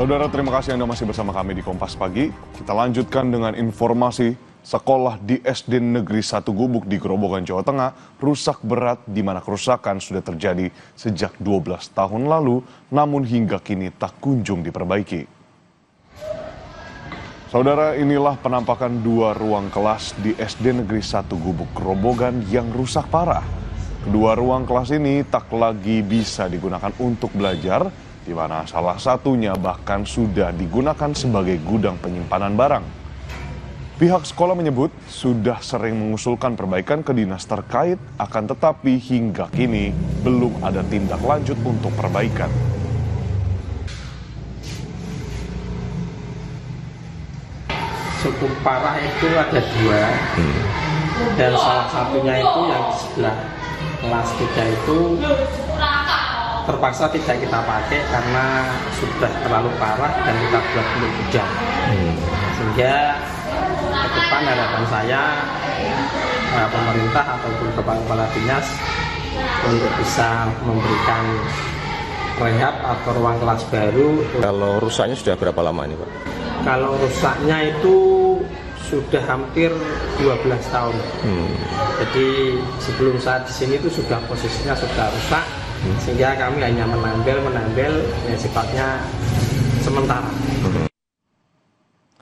Saudara, terima kasih Anda masih bersama kami di Kompas Pagi. Kita lanjutkan dengan informasi sekolah di SD Negeri 1 Gubuk di Grobogan, Jawa Tengah rusak berat, di mana kerusakan sudah terjadi sejak 12 tahun lalu, namun hingga kini tak kunjung diperbaiki. Saudara, inilah penampakan dua ruang kelas di SD Negeri 1 Gubuk Grobogan yang rusak parah. Kedua ruang kelas ini tak lagi bisa digunakan untuk belajar, di mana salah satunya bahkan sudah digunakan sebagai gudang penyimpanan barang. Pihak sekolah menyebut sudah sering mengusulkan perbaikan ke dinas terkait, akan tetapi hingga kini belum ada tindak lanjut untuk perbaikan. Cukup parah itu ada dua, dan salah satunya itu yang di sebelah kelas 3 itu terpaksa tidak kita pakai karena sudah terlalu parah dan kita buat untuk gudang. Sehingga ke depan harapan saya pemerintah ataupun kepala dinas untuk bisa memberikan rehab atau ruang kelas baru. Kalau rusaknya sudah berapa lama ini, Pak? Kalau rusaknya itu sudah hampir 12 tahun. Jadi sebelum saat di sini itu sudah posisinya sudah rusak, sehingga kami hanya menambel yang sifatnya sementara.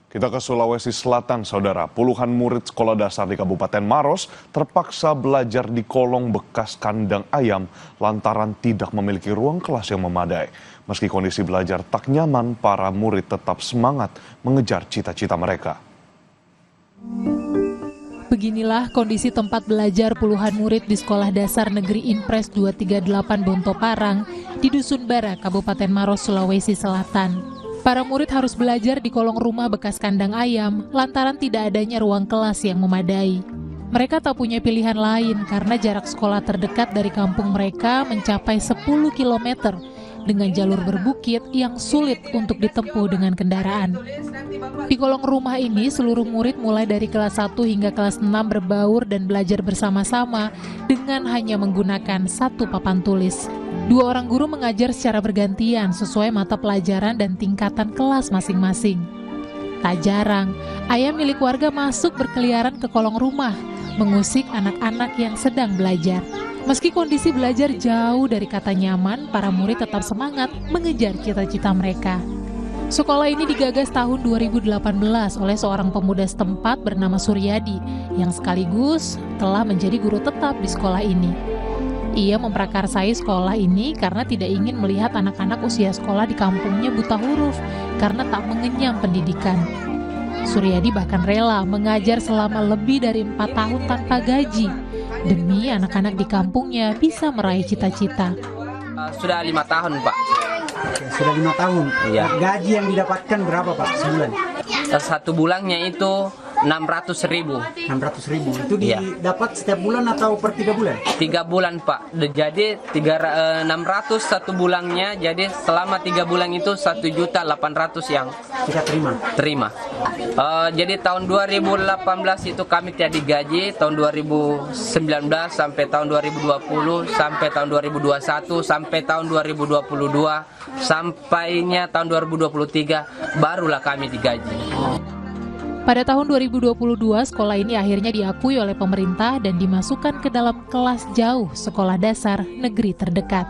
Kita ke Sulawesi Selatan, Saudara. Puluhan murid sekolah dasar di Kabupaten Maros terpaksa belajar di kolong bekas kandang ayam lantaran tidak memiliki ruang kelas yang memadai. Meski kondisi belajar tak nyaman, para murid tetap semangat mengejar cita-cita mereka. Beginilah kondisi tempat belajar puluhan murid di Sekolah Dasar Negeri Impres 238 Bonto Parang di Dusun Bara, Kabupaten Maros, Sulawesi Selatan. Para murid harus belajar di kolong rumah bekas kandang ayam lantaran tidak adanya ruang kelas yang memadai. Mereka tak punya pilihan lain karena jarak sekolah terdekat dari kampung mereka mencapai 10 km dengan jalur berbukit yang sulit untuk ditempuh dengan kendaraan. Di kolong rumah ini, seluruh murid mulai dari kelas 1 hingga kelas 6 berbaur dan belajar bersama-sama dengan hanya menggunakan satu papan tulis. Dua orang guru mengajar secara bergantian sesuai mata pelajaran dan tingkatan kelas masing-masing. Tak jarang, ayam milik warga masuk berkeliaran ke kolong rumah, mengusik anak-anak yang sedang belajar. Meski kondisi belajar jauh dari kata nyaman, para murid tetap semangat mengejar cita-cita mereka. Sekolah ini digagas tahun 2018 oleh seorang pemuda setempat bernama Suryadi, yang sekaligus telah menjadi guru tetap di sekolah ini. Ia memprakarsai sekolah ini karena tidak ingin melihat anak-anak usia sekolah di kampungnya buta huruf karena tak mengenyam pendidikan. Suryadi bahkan rela mengajar selama lebih dari 4 tahun tanpa gaji, demi anak-anak di kampungnya bisa meraih cita-cita. Sudah 5 tahun, Pak. Oke, sudah 5 tahun. Iya. Gaji yang didapatkan berapa, Pak, sebulan? Satu bulannya itu 600.000. 600.000. Itu Iya. didapat setiap bulan atau per 3 bulan? 3 bulan, Pak. Jadi 600 satu bulannya. Jadi selama 3 bulan itu 1.800.000 yang Kita terima. Jadi tahun 2018 itu kami tidak digaji, tahun 2019 sampai tahun 2020, sampai tahun 2021, sampai tahun 2022, sampainya tahun 2023 barulah kami digaji. Pada tahun 2022, sekolah ini akhirnya diakui oleh pemerintah dan dimasukkan ke dalam kelas jauh sekolah dasar negeri terdekat.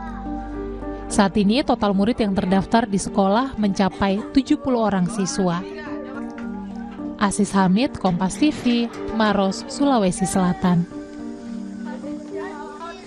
Saat ini total murid yang terdaftar di sekolah mencapai 70 orang siswa. Asis Hamid, Kompas TV, Maros, Sulawesi Selatan.